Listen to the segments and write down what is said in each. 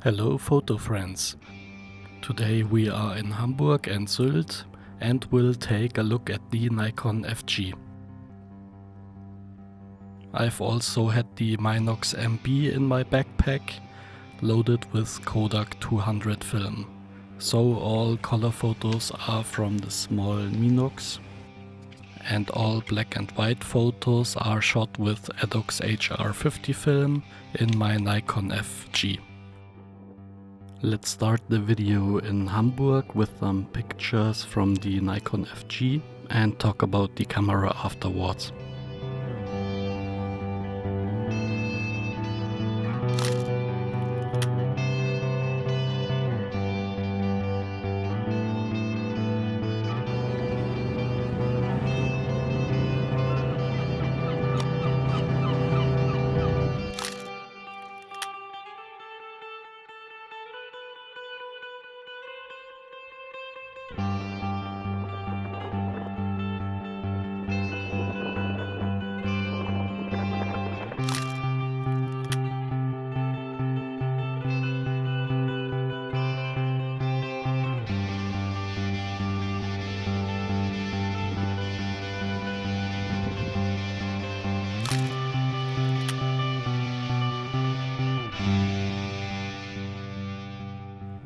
Hello photo friends. Today we are in Hamburg and Sylt and will take a look at the Nikon FG. I've also had the Minox MB in my backpack, loaded with Kodak 200 film. So all color photos are from the small Minox, and all black and white photos are shot with Adox HR-50 film in my Nikon FG. Let's start the video in Hamburg with some pictures from the Nikon FG and talk about the camera afterwards.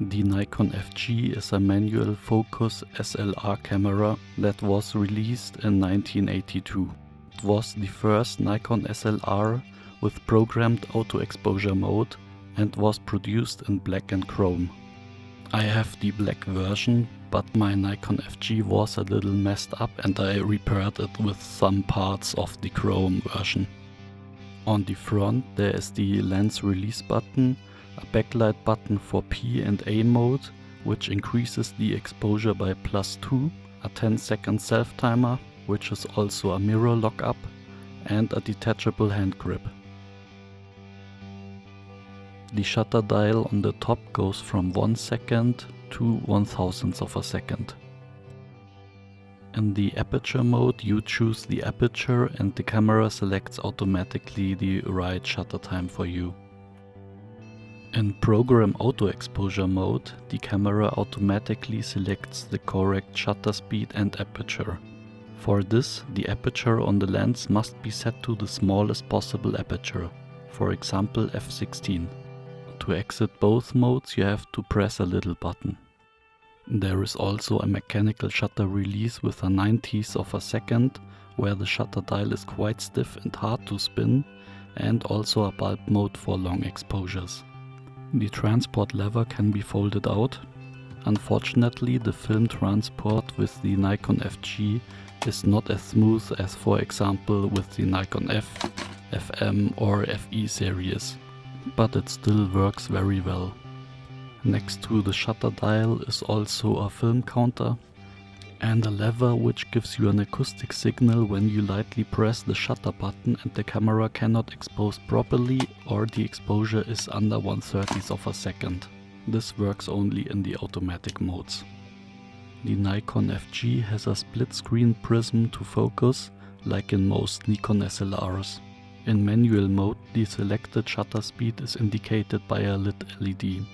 The Nikon FG is a manual focus SLR camera that was released in 1982. It was the first Nikon SLR with programmed auto exposure mode and was produced in black and chrome. I have the black version, but my Nikon FG was a little messed up and I repaired it with some parts of the chrome version. On the front there is the lens release button, a backlight button for P and A mode, which increases the exposure by +2, a 10-second self-timer, which is also a mirror lock-up, and a detachable hand grip. The shutter dial on the top goes from 1 second to 1/1000th of a second. In the aperture mode you choose the aperture and the camera selects automatically the right shutter time for you. In program auto exposure mode, the camera automatically selects the correct shutter speed and aperture. For this, the aperture on the lens must be set to the smallest possible aperture, for example f/16. To exit both modes you have to press a little button. There is also a mechanical shutter release with a 90th of a second, where the shutter dial is quite stiff and hard to spin, and also a bulb mode for long exposures. The transport lever can be folded out. Unfortunately, the film transport with the Nikon FG is not as smooth as, for example, with the Nikon F, FM or FE series, but it still works very well. Next to the shutter dial is also a film counter and a lever which gives you an acoustic signal when you lightly press the shutter button and the camera cannot expose properly or the exposure is under 1/30th of a second. This works only in the automatic modes. The Nikon FG has a split screen prism to focus, like in most Nikon SLRs. In manual mode the selected shutter speed is indicated by a lit LED.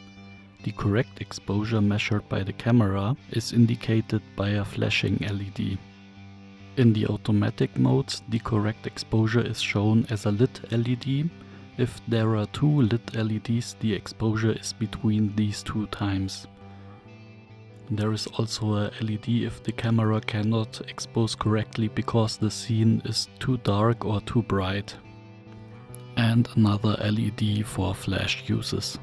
The correct exposure measured by the camera is indicated by a flashing LED. In the automatic modes, the correct exposure is shown as a lit LED. If there are two lit LEDs, the exposure is between these two times. There is also a LED if the camera cannot expose correctly because the scene is too dark or too bright. And another LED for flash uses.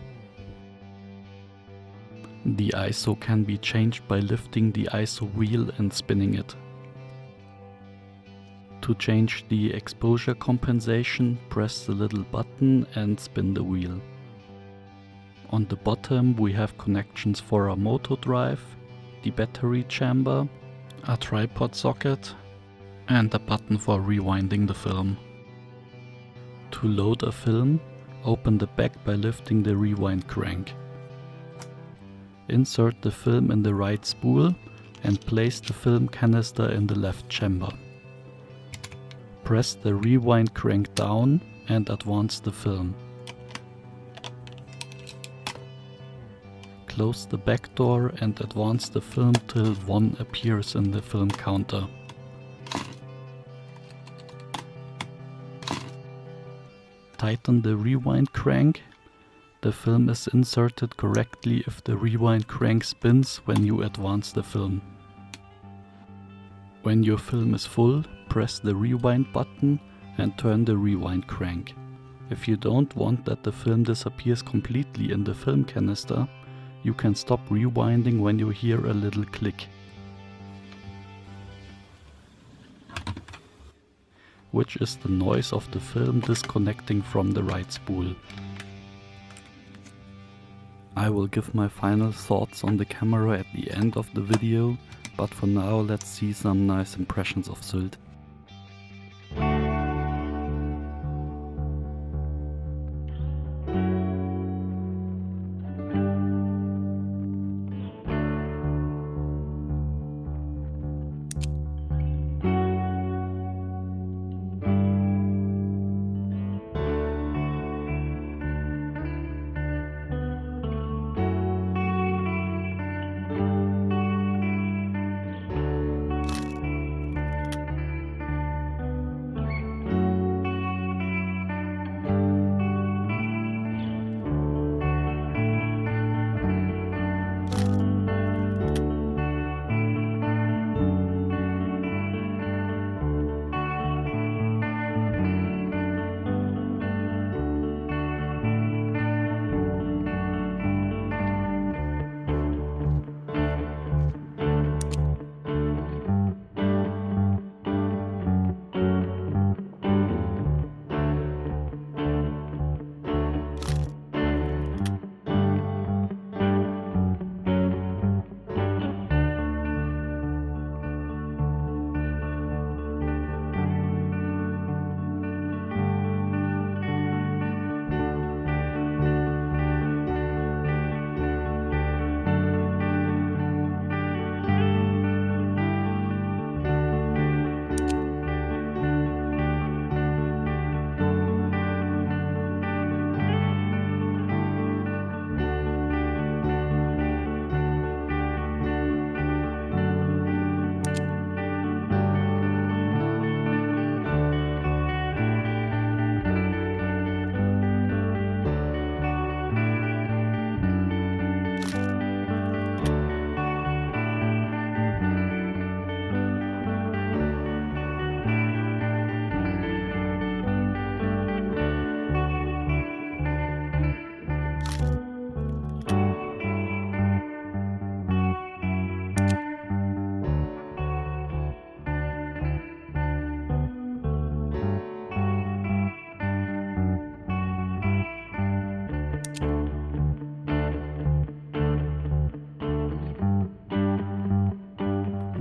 The ISO can be changed by lifting the ISO wheel and spinning it. To change the exposure compensation, press the little button and spin the wheel. On the bottom we have connections for a motor drive, the battery chamber, a tripod socket and a button for rewinding the film. To load a film, open the back by lifting the rewind crank. Insert the film in the right spool and place the film canister in the left chamber. Press the rewind crank down and advance the film. Close the back door and advance the film till 1 appears in the film counter. Tighten the rewind crank. The film is inserted correctly if the rewind crank spins when you advance the film. When your film is full, press the rewind button and turn the rewind crank. If you don't want that the film disappears completely in the film canister, you can stop rewinding when you hear a little click, which is the noise of the film disconnecting from the right spool. I will give my final thoughts on the camera at the end of the video, but for now let's see some nice impressions of Sylt.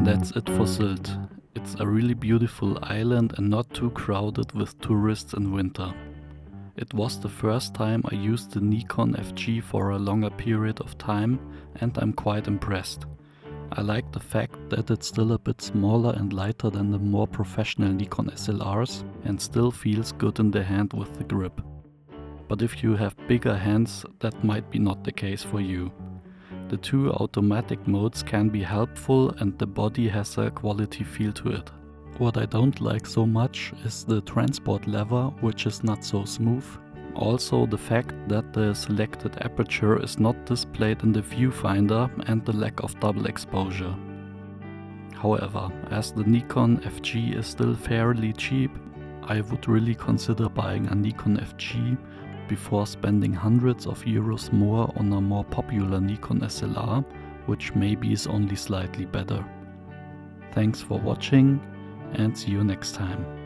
That's it for Sylt. It's a really beautiful island and not too crowded with tourists in winter. It was the first time I used the Nikon FG for a longer period of time, and I'm quite impressed. I like the fact that it's still a bit smaller and lighter than the more professional Nikon SLRs and still feels good in the hand with the grip. But if you have bigger hands, that might be not the case for you. The two automatic modes can be helpful and the body has a quality feel to it. What I don't like so much is the transport lever, which is not so smooth. Also the fact that the selected aperture is not displayed in the viewfinder and the lack of double exposure. However, as the Nikon FG is still fairly cheap, I would really consider buying a Nikon FG before spending hundreds of euros more on a more popular Nikon SLR, which maybe is only slightly better. Thanks for watching and see you next time.